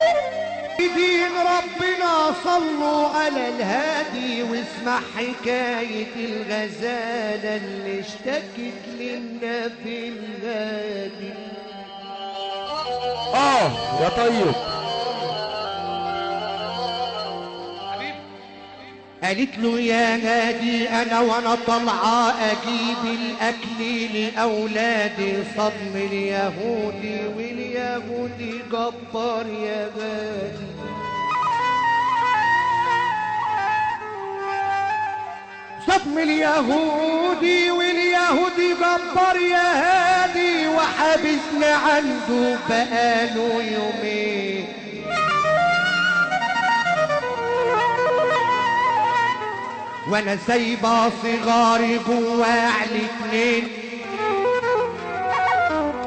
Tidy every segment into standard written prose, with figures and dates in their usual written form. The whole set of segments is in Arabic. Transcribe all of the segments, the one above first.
دين ربنا صلوا على الهادي، واسمع حكاية الغزالة اللي اشتكت للنبي الهادي. يا طيب. قالت له يا هادي انا وانا طالعه اجيب الاكل لاولادي، صدم اليهودي واليهودي جبار يا غادي. صدم اليهودي واليهودي جبار يا هادي، وحابسنا عنده بقاله يومين. وانا سايبه صغاري جوا على اتنين.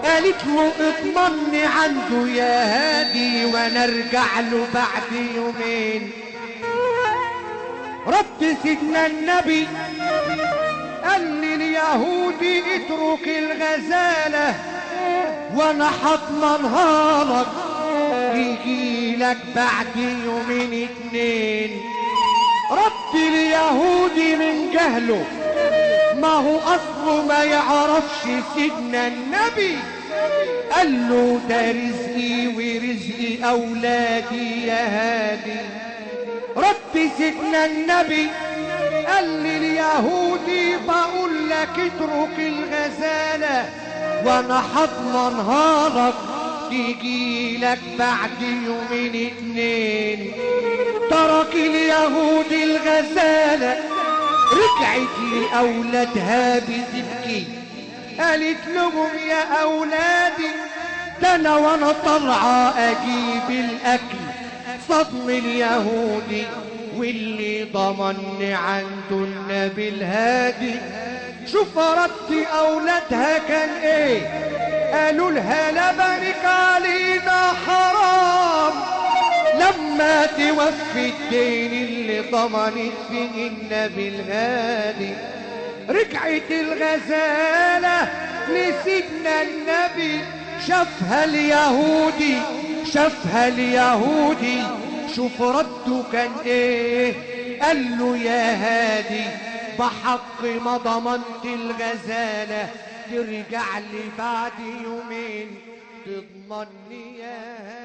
قالت له اطمني عنده يا هادي وانا ارجع له بعد يومين. رد سيدنا النبي قال لي اليهودي اترك الغزاله وانا هضمنها لك، يجي لك بعد يومين اتنين. رد اليهودي من جهله، ما هو اصله ما يعرفش سيدنا النبي. قال له ده رزقي ورزق اولادي يا هادي. رد سيدنا النبي قال لي اليهودي بقول لك اترك الغزاله وانا هضمنها لك، تيجي لك بعد يومين اتنين. ترك اليهودي الغزالة، رجعت لأولادها بتبكي. قالت لهم يا أولادي ده أنا وأنا طالعة أجيب الأكل، صدم اليهودي واللي ضمني عنده النبي الهادي. شوف رد أولادها كان إيه، قالوا لها لبنك علينا حرام لما توفي الدين اللي ضمنت فيه النبي الهادي. رجعت الغزالة لسيدنا النبي، شافها اليهودي شافها اليهودي. شوف رده كان ايه، قال له يا هادي بحق ما ضمنت الغزالة، ترجع لي بعد يومين تضمني يا هادي.